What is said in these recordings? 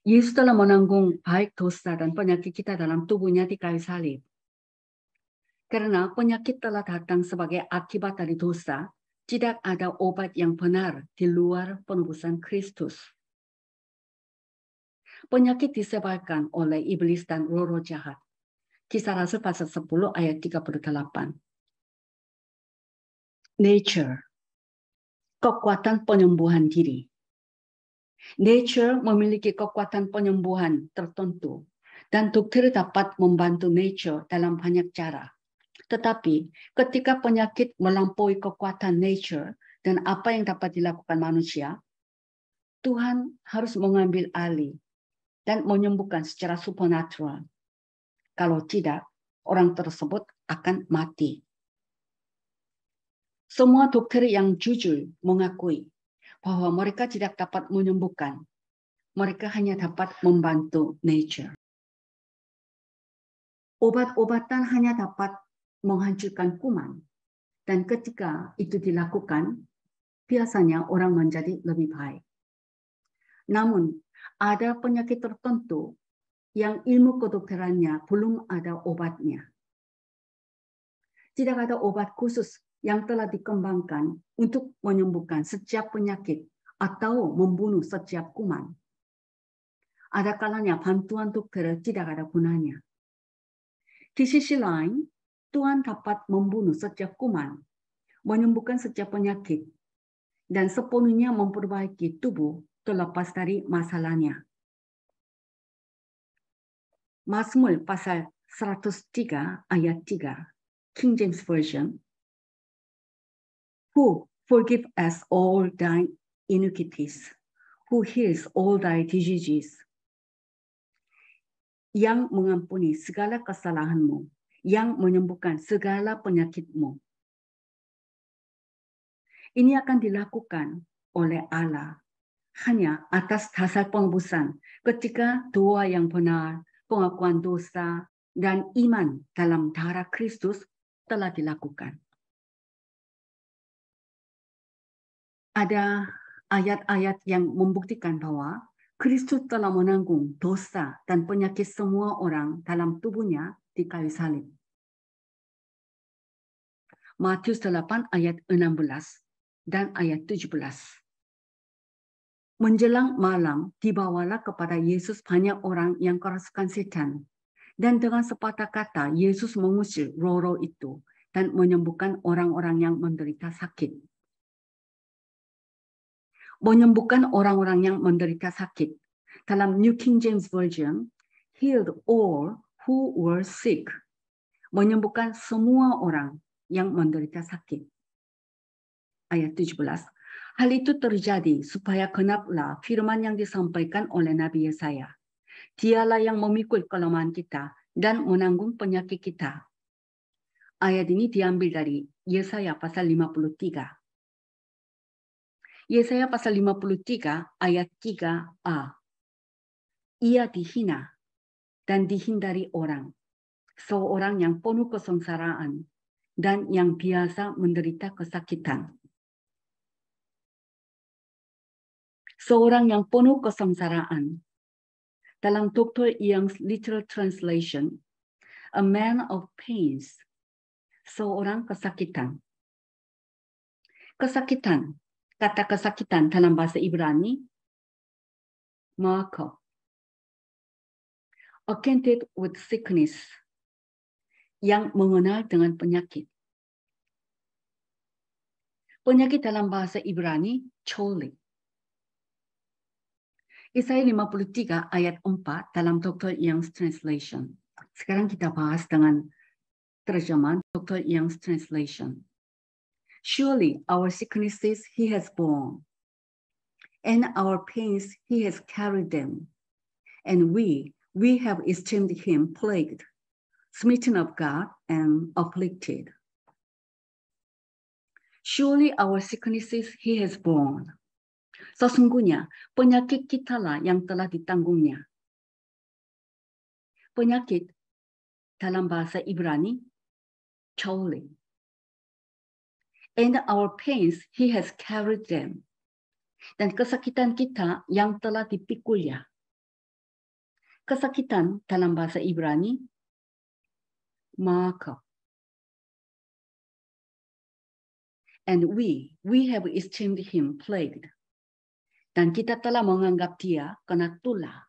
Yesus telah menanggung baik dosa dan penyakit kita dalam tubuhnya di kayu salib. Karena penyakit telah datang sebagai akibat dari dosa, tidak ada obat yang benar di luar penebusan Kristus. Penyakit disebarkan oleh iblis dan roh-roh jahat. Kisah Rasul pasal 10 ayat 38. Nature, kekuatan penyembuhan diri. Nature memiliki kekuatan penyembuhan tertentu dan dokter dapat membantu nature dalam banyak cara. Tetapi ketika penyakit melampaui kekuatan nature dan apa yang dapat dilakukan manusia, Tuhan harus mengambil alih dan menyembuhkan secara supernatural. Kalau tidak, orang tersebut akan mati. Semua dokter yang jujur mengakui bahwa mereka tidak dapat menyembuhkan. Mereka hanya dapat membantu nature. Obat-obatan hanya dapat menghancurkan kuman. Dan ketika itu dilakukan, biasanya orang menjadi lebih baik. Namun, ada penyakit tertentu yang ilmu kedokterannya belum ada obatnya. Tidak ada obat khusus yang telah dikembangkan untuk menyembuhkan setiap penyakit atau membunuh setiap kuman. Ada kalanya bantuan dokter tidak ada gunanya. Di sisi lain, Tuhan dapat membunuh setiap kuman, menyembuhkan setiap penyakit, dan sepenuhnya memperbaiki tubuh terlepas dari masalahnya. Mazmur pasal 103 ayat 3, King James Version. Who forgive us all thy iniquities, who heals all thy diseases. Yang mengampuni segala kesalahanmu, yang menyembuhkan segala penyakitmu. Ini akan dilakukan oleh Allah hanya atas dasar penebusan ketika doa yang benar, pengakuan dosa, dan iman dalam darah Kristus telah dilakukan. Ada ayat-ayat yang membuktikan bahwa Kristus telah menanggung dosa dan penyakit semua orang dalam tubuhnya di kayu salib. Matius 8 ayat 16 dan ayat 17. Menjelang malam, dibawalah kepada Yesus banyak orang yang kerasukan setan. Dan dengan sepatah kata, Yesus mengusir roh-roh itu dan menyembuhkan orang-orang yang menderita sakit. Menyembuhkan orang-orang yang menderita sakit. Dalam New King James Version, healed all who were sick. Menyembuhkan semua orang yang menderita sakit. Ayat 17. Hal itu terjadi supaya genaplah firman yang disampaikan oleh Nabi Yesaya. Dialah yang memikul kelemahan kita dan menanggung penyakit kita. Ayat ini diambil dari Yesaya pasal 53. Yesaya pasal 53 ayat 3a. Ia dihina dan dihindari orang, seorang yang penuh kesengsaraan dan yang biasa menderita kesakitan. Seorang yang penuh kesengsaraan. Dalam Dr. Young's literal translation, a man of pains, seorang kesakitan. Kesakitan, kata kesakitan dalam bahasa Ibrani, Marco. Acquainted with sickness, yang mengenal dengan penyakit. Penyakit dalam bahasa Ibrani, choli. Yesaya 53 ayat 4 dalam Dr. Young's translation. Sekarang kita bahas dengan terjemahan Dr. Young's translation. Surely our sicknesses he has borne, and our pains he has carried them. And we have esteemed him plagued, smitten of God and afflicted. Surely our sicknesses he has borne. Sesungguhnya penyakit kitalah yang telah ditanggungnya. Penyakit dalam bahasa Ibrani, choli. And our pains he has carried them. Dan kesakitan kita yang telah dipikulnya. Kesakitan dalam bahasa Ibrani, makop. And we have esteemed him plagued. Dan kita telah menganggap dia kena tulah.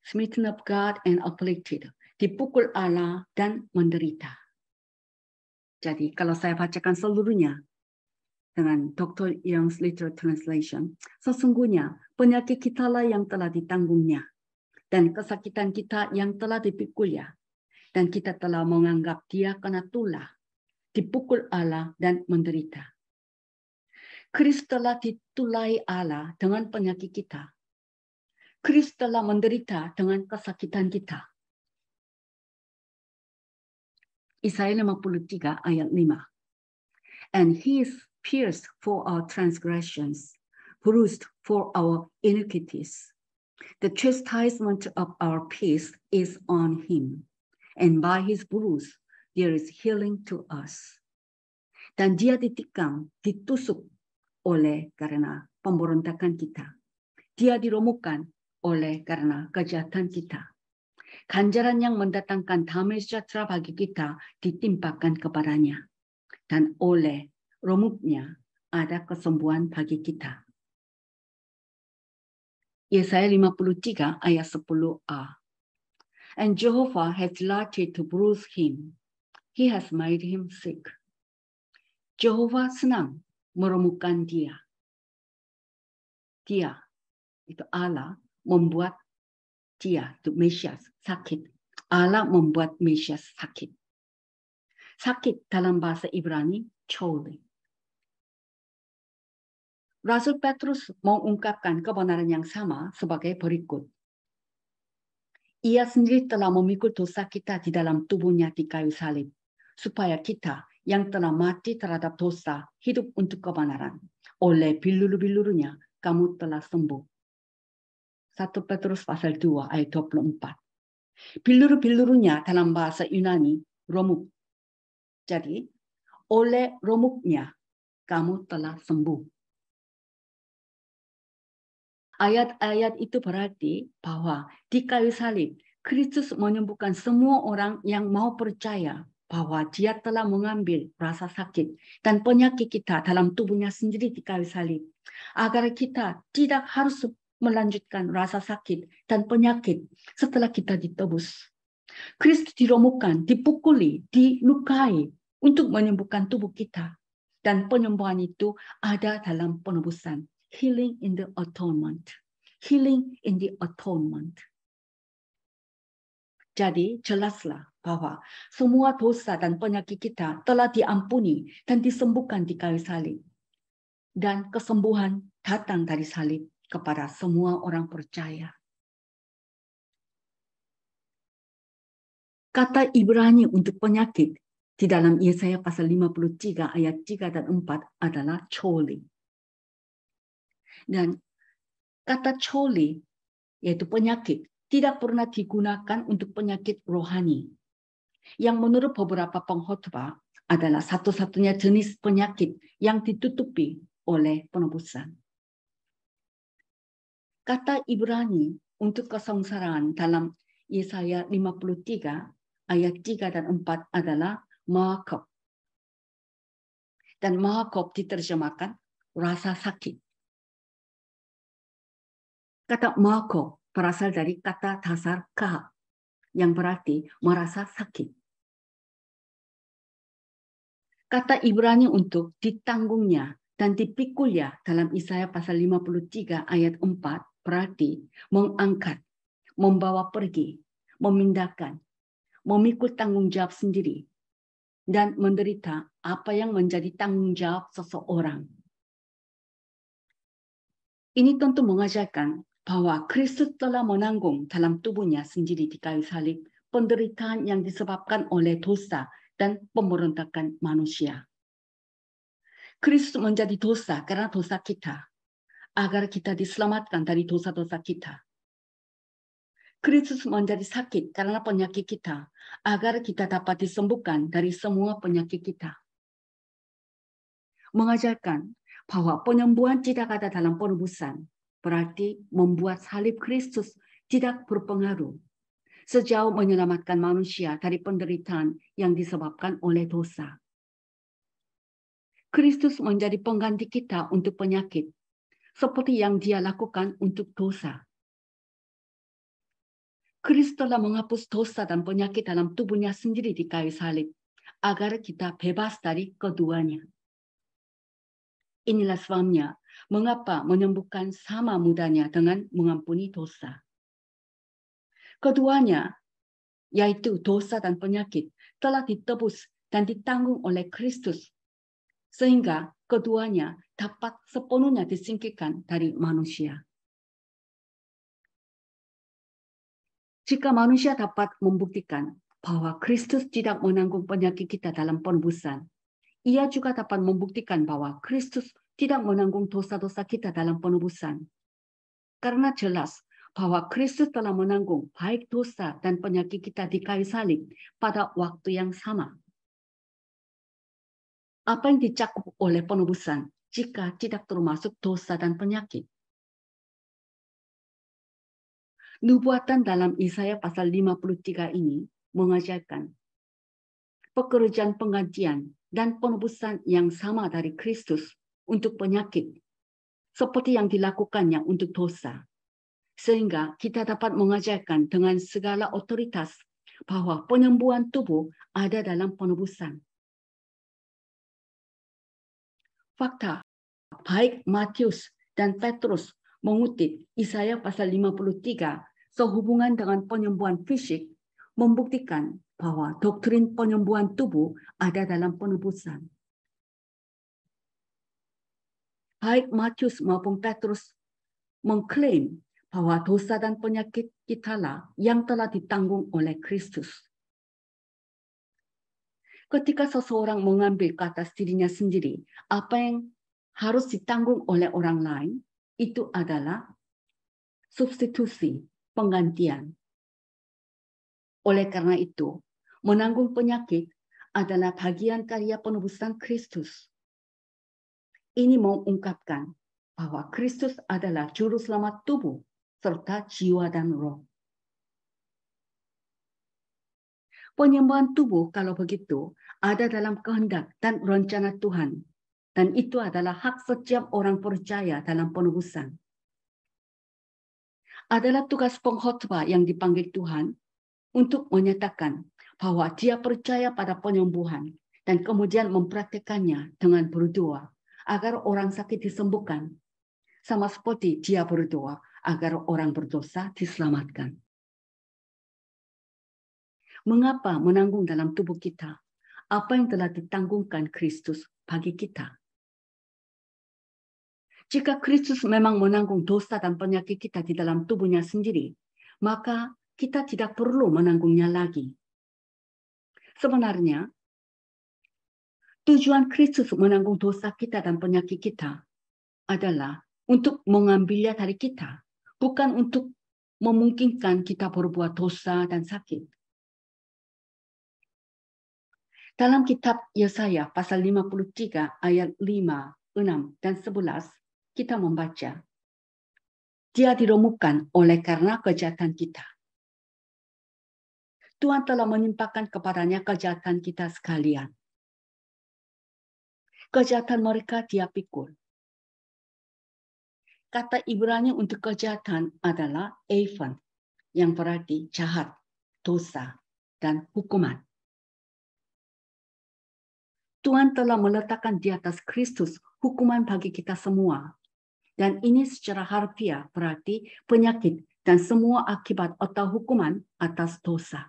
Smitten of God and afflicted. Dipukul Allah dan menderita. Jadi kalau saya bacakan seluruhnya dengan Dr. Young's Literal Translation, sesungguhnya penyakit kitalah yang telah ditanggungnya dan kesakitan kita yang telah dipikulnya. Dan kita telah menganggap dia kena tulah, dipukul Allah dan menderita. Kristus telah ditulai Allah dengan penyakit kita. Kristus telah menderita dengan kesakitan kita. Yesaya 53 ayat 5. And he is pierced for our transgressions, bruised for our iniquities. The chastisement of our peace is on him, and by his bruise there is healing to us. Dan dia ditikam, ditusuk oleh karena pemberontakan kita. Dia diromukkan oleh karena kejahatan kita. Ganjaran yang mendatangkan damai sejahtera bagi kita ditimpakan kepadanya. Dan oleh romuknya ada kesembuhan bagi kita. Yesaya 53 ayat 10a. And Jehovah has delighted to bruise him. He has made him sick. Jehovah senang meremukkan dia. Dia, itu Allah, membuat dia, itu Mesias, sakit. Allah membuat Mesias sakit. Sakit dalam bahasa Ibrani, choli. Rasul Petrus mengungkapkan kebenaran yang sama sebagai berikut. Ia sendiri telah memikul dosa kita di dalam tubuhnya di kayu salib, supaya kita yang telah mati terhadap dosa hidup untuk kebenaran. Oleh biluru-bilurunya kamu telah sembuh. 1 Petrus pasal 2 ayat 24. Biluru-bilurunya dalam bahasa Yunani romuk. Jadi oleh romuknya kamu telah sembuh. Ayat-ayat itu berarti bahwa di kayu salib Kristus menyembuhkan semua orang yang mau percaya bahwa dia telah mengambil rasa sakit dan penyakit kita dalam tubuhnya sendiri di kayu salib. Agar kita tidak harus melanjutkan rasa sakit dan penyakit setelah kita ditebus. Kristus diromukkan, dipukuli, dilukai untuk menyembuhkan tubuh kita. Dan penyembuhan itu ada dalam penebusan. Healing in the atonement. Healing in the atonement. Jadi jelaslah bahwa semua dosa dan penyakit kita telah diampuni dan disembuhkan di kayu salib. Dan kesembuhan datang dari salib kepada semua orang percaya. Kata Ibrani untuk penyakit di dalam Yesaya pasal 53 ayat 3 dan 4 adalah choli. Dan kata choli, yaitu penyakit, tidak pernah digunakan untuk penyakit rohani. Yang menurut beberapa pengkhotbah adalah satu-satunya jenis penyakit yang ditutupi oleh penebusan. Kata Ibrani untuk kesengsaraan dalam Yesaya 53 ayat 3 dan 4 adalah makop. Dan makop diterjemahkan rasa sakit. Kata makop berasal dari kata dasar ka, yang berarti merasa sakit. Kata Ibrani untuk ditanggungnya dan dipikulnya dalam Yesaya pasal 53 ayat 4 berarti mengangkat, membawa pergi, memindahkan, memikul tanggung jawab sendiri, dan menderita apa yang menjadi tanggung jawab seseorang. Ini tentu mengajarkan bahwa Kristus telah menanggung dalam tubuhnya sendiri di kayu salib penderitaan yang disebabkan oleh dosa dan pemberontakan manusia. Kristus menjadi dosa karena dosa kita, agar kita diselamatkan dari dosa-dosa kita. Kristus menjadi sakit karena penyakit kita, agar kita dapat disembuhkan dari semua penyakit kita. Mengajarkan bahwa penyembuhan tidak ada dalam penebusan, berarti membuat salib Kristus tidak berpengaruh sejauh menyelamatkan manusia dari penderitaan yang disebabkan oleh dosa. Kristus menjadi pengganti kita untuk penyakit, seperti yang Dia lakukan untuk dosa. Kristus telah menghapus dosa dan penyakit dalam tubuhnya sendiri di kayu salib, agar kita bebas dari keduanya. Inilah sebabnya mengapa menyembuhkan sama mudahnya dengan mengampuni dosa. Keduanya, yaitu dosa dan penyakit, telah ditebus dan ditanggung oleh Kristus, sehingga keduanya dapat sepenuhnya disingkirkan dari manusia. Jika manusia dapat membuktikan bahwa Kristus tidak menanggung penyakit kita dalam penebusan, Ia juga dapat membuktikan bahwa Kristus tidak menanggung dosa-dosa kita dalam penebusan. Karena jelas bahwa Kristus telah menanggung baik dosa dan penyakit kita di kayu salib pada waktu yang sama. Apa yang dicakup oleh penebusan jika tidak termasuk dosa dan penyakit? Nubuatan dalam Yesaya pasal 53 ini mengajarkan pekerjaan penggantian dan penebusan yang sama dari Kristus untuk penyakit, seperti yang dilakukannya untuk dosa. Sehingga kita dapat mengajarkan dengan segala otoritas bahwa penyembuhan tubuh ada dalam penebusan. Fakta, baik Matius dan Petrus mengutip Yesaya pasal 53 sehubungan dengan penyembuhan fisik, membuktikan bahwa doktrin penyembuhan tubuh ada dalam penebusan. Baik Matius maupun Petrus mengklaim bahwa dosa dan penyakit kitalah yang telah ditanggung oleh Kristus. Ketika seseorang mengambil ke atas dirinya sendiri apa yang harus ditanggung oleh orang lain, itu adalah substitusi, penggantian. Oleh karena itu, menanggung penyakit adalah bagian karya penebusan Kristus. Ini mengungkapkan bahwa Kristus adalah juru selamat tubuh serta jiwa dan roh. Penyembuhan tubuh kalau begitu ada dalam kehendak dan rencana Tuhan, dan itu adalah hak setiap orang percaya dalam penebusan. Adalah tugas pengkhotbah yang dipanggil Tuhan untuk menyatakan bahwa dia percaya pada penyembuhan dan kemudian mempraktikkannya dengan berdoa agar orang sakit disembuhkan, sama seperti dia berdoa agar orang berdosa diselamatkan. Mengapa menanggung dalam tubuh kita apa yang telah ditanggungkan Kristus bagi kita? Jika Kristus memang menanggung dosa dan penyakit kita di dalam tubuhnya sendiri, maka kita tidak perlu menanggungnya lagi. Sebenarnya, tujuan Kristus menanggung dosa kita dan penyakit kita adalah untuk mengambilnya dari kita, bukan untuk memungkinkan kita berbuat dosa dan sakit. Dalam kitab Yesaya pasal 53 ayat 5, 6, dan 11, kita membaca, Dia diremukkan oleh karena kejahatan kita. Tuhan telah menimpakan kepadanya kejahatan kita sekalian. Kejahatan mereka Dia pikul. Kata Ibrani untuk kejahatan adalah evan, yang berarti jahat, dosa, dan hukuman. Tuhan telah meletakkan di atas Kristus hukuman bagi kita semua. Dan ini secara harfiah berarti penyakit dan semua akibat atau hukuman atas dosa.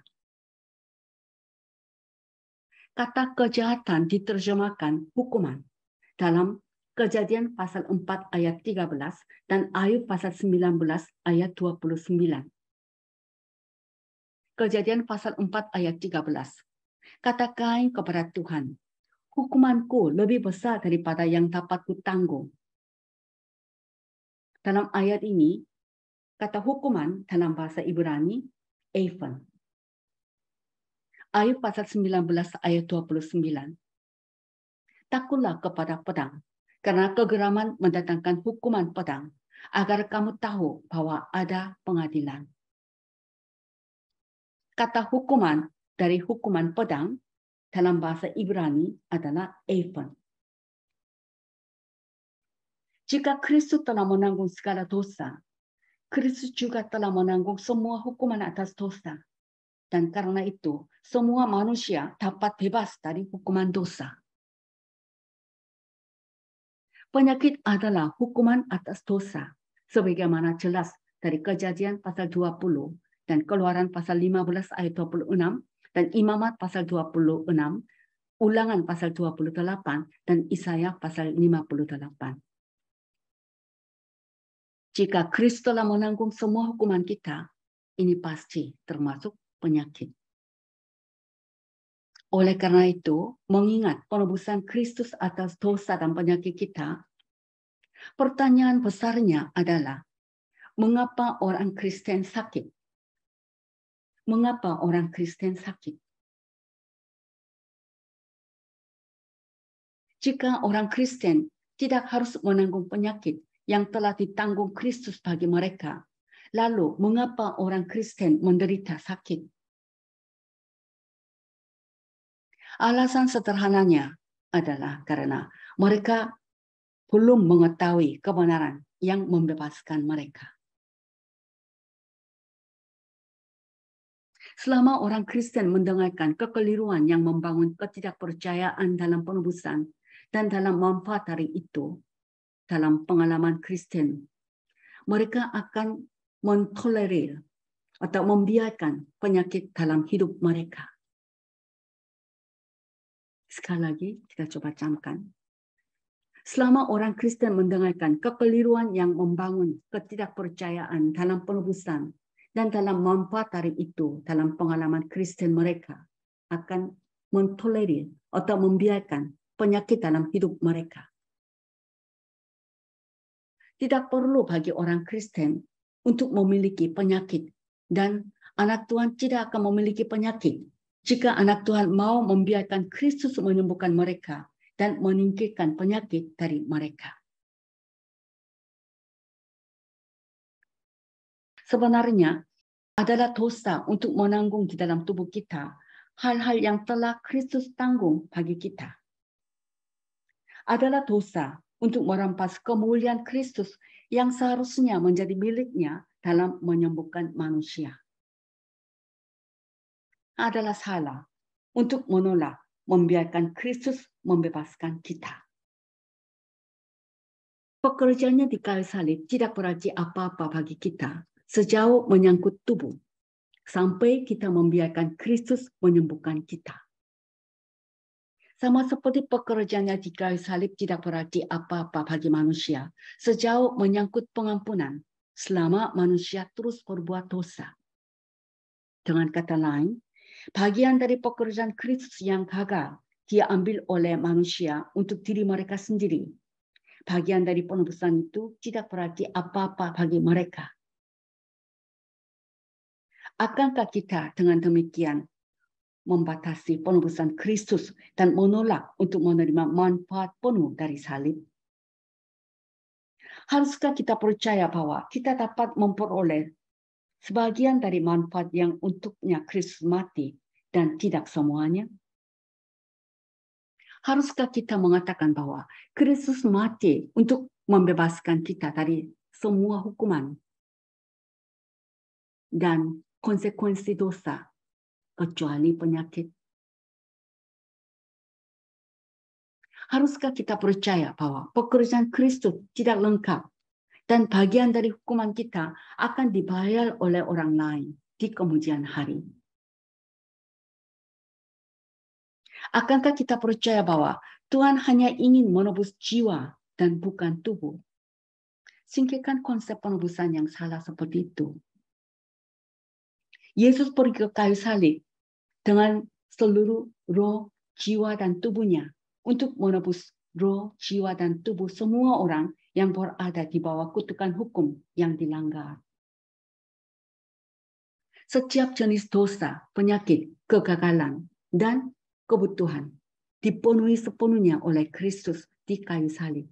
Kata kejahatan diterjemahkan hukuman dalam Kejadian pasal 4 ayat 13 dan Ayub pasal 19 ayat 29. Kejadian pasal 4 ayat 13. Kata Kain kepada Tuhan, hukumanku lebih besar daripada yang dapat kutanggung. Dalam ayat ini, kata hukuman dalam bahasa Ibrani, evan. Ayub pasal 19 ayat 29. Takutlah kepada pedang, karena kegeraman mendatangkan hukuman pedang, agar kamu tahu bahwa ada pengadilan. Kata hukuman dari hukuman pedang dalam bahasa Ibrani adalah ephon. Jika Kristus telah menanggung segala dosa, Kristus juga telah menanggung semua hukuman atas dosa. Dan karena itu, semua manusia dapat bebas dari hukuman dosa. Penyakit adalah hukuman atas dosa, sebagaimana jelas dari Kejadian pasal 20 dan Keluaran pasal 15 ayat 26 dan Imamat pasal 26, Ulangan pasal 28 dan Isaya pasal 58. Jika Kristus telah menanggung semua hukuman kita, ini pasti termasuk penyakit. Oleh karena itu, mengingat penebusan Kristus atas dosa dan penyakit kita, pertanyaan besarnya adalah, mengapa orang Kristen sakit? Mengapa orang Kristen sakit? Jika orang Kristen tidak harus menanggung penyakit yang telah ditanggung Kristus bagi mereka, lalu mengapa orang Kristen menderita sakit? Alasan sederhananya adalah karena mereka belum mengetahui kebenaran yang membebaskan mereka. Selama orang Kristen mendengarkan kekeliruan yang membangun ketidakpercayaan dalam penebusan dan dalam manfaat dari itu, dalam pengalaman Kristen, mereka akan mentolerir atau membiarkan penyakit dalam hidup mereka. Sekali lagi, kita coba camkan. Selama orang Kristen mendengarkan kekeliruan yang membangun ketidakpercayaan dalam penebusan dan dalam manfaat dari itu dalam pengalaman Kristen, mereka akan mentolerir atau membiarkan penyakit dalam hidup mereka. Tidak perlu bagi orang Kristen untuk memiliki penyakit, dan anak Tuhan tidak akan memiliki penyakit jika anak Tuhan mau membiarkan Kristus menyembuhkan mereka dan menyingkirkan penyakit dari mereka. Sebenarnya adalah dosa untuk menanggung di dalam tubuh kita hal-hal yang telah Kristus tanggung bagi kita. Adalah dosa untuk merampas kemuliaan Kristus yang seharusnya menjadi miliknya dalam menyembuhkan manusia. Adalah salah untuk menolak membiarkan Kristus membebaskan kita. Pekerjaannya di kayu salib tidak berarti apa-apa bagi kita sejauh menyangkut tubuh, sampai kita membiarkan Kristus menyembuhkan kita. Sama seperti pekerjaannya di kayu salib tidak berarti apa-apa bagi manusia sejauh menyangkut pengampunan selama manusia terus berbuat dosa. Dengan kata lain, bagian dari pekerjaan Kristus yang gagal dia ambil oleh manusia untuk diri mereka sendiri. Bagian dari penebusan itu tidak berarti apa-apa bagi mereka. Akankah kita dengan demikian membatasi penebusan Kristus dan menolak untuk menerima manfaat penuh dari salib? Haruskah kita percaya bahwa kita dapat memperoleh sebagian dari manfaat yang untuknya Kristus mati dan tidak semuanya? Haruskah kita mengatakan bahwa Kristus mati untuk membebaskan kita dari semua hukuman dan konsekuensi dosa, kecuali penyakit? Haruskah kita percaya bahwa pekerjaan Kristus tidak lengkap dan bagian dari hukuman kita akan dibayar oleh orang lain di kemudian hari? Akankah kita percaya bahwa Tuhan hanya ingin menebus jiwa dan bukan tubuh? Singkirkan konsep penebusan yang salah seperti itu. Yesus pergi ke kayu salib dengan seluruh roh, jiwa, dan tubuhnya untuk menebus roh, jiwa, dan tubuh semua orang yang berada di bawah kutukan hukum yang dilanggar. Setiap jenis dosa, penyakit, kegagalan, dan kebutuhan dipenuhi sepenuhnya oleh Kristus di kayu salib.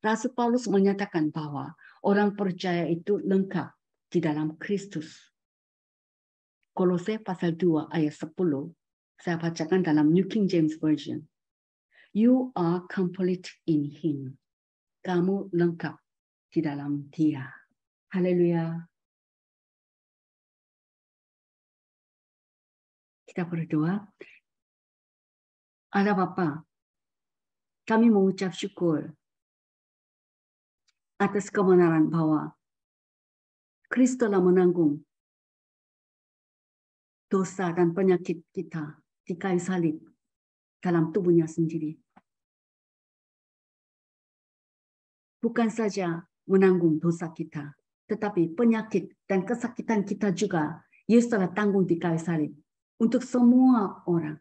Rasul Paulus menyatakan bahwa orang percaya itu lengkap di dalam Kristus. Kolose pasal 2 ayat 10, saya bacakan dalam New King James Version. You are complete in Him. Kamu lengkap di dalam Dia. Haleluya. Kita berdoa. Allah Bapa, kami mengucap syukur atas kebenaran bahwa Kristus telah menanggung dosa dan penyakit kita di kayu salib dalam tubuhnya sendiri. Bukan saja menanggung dosa kita, tetapi penyakit dan kesakitan kita juga Yesus telah tanggung di kayu salib untuk semua orang.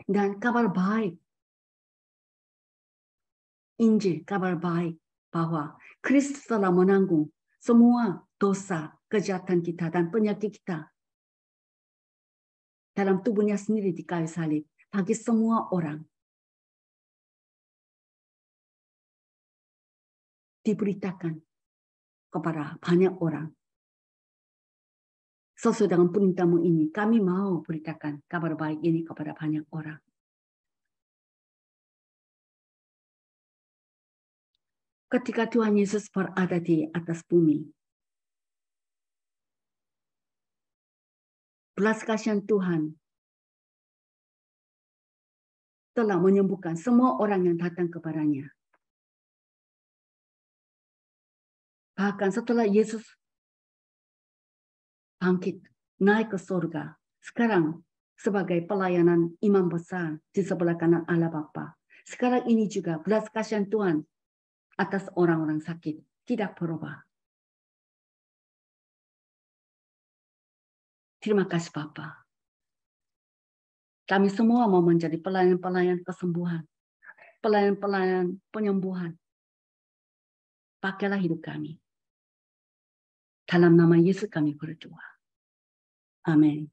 Dan kabar baik, Injil kabar baik bahwa Kristus telah menanggung semua dosa, kejahatan kita dan penyakit kita dalam tubuhnya sendiri di kayu salib bagi semua orang. Diberitakan kepada banyak orang. Sesuai dengan perintahmu ini, kami mau beritakan kabar baik ini kepada banyak orang. Ketika Tuhan Yesus berada di atas bumi, belas kasihan Tuhan telah menyembuhkan semua orang yang datang kepadanya. Bahkan setelah Yesus bangkit, naik ke surga, sekarang sebagai pelayanan imam besar di sebelah kanan Allah Bapa. Sekarang ini juga belas kasihan Tuhan atas orang-orang sakit tidak berubah. Terima kasih Bapa. Kami semua mau menjadi pelayan-pelayan kesembuhan, pelayan-pelayan penyembuhan. Pakailah hidup kami. Dalam nama Yesus kami berdoa. Amin.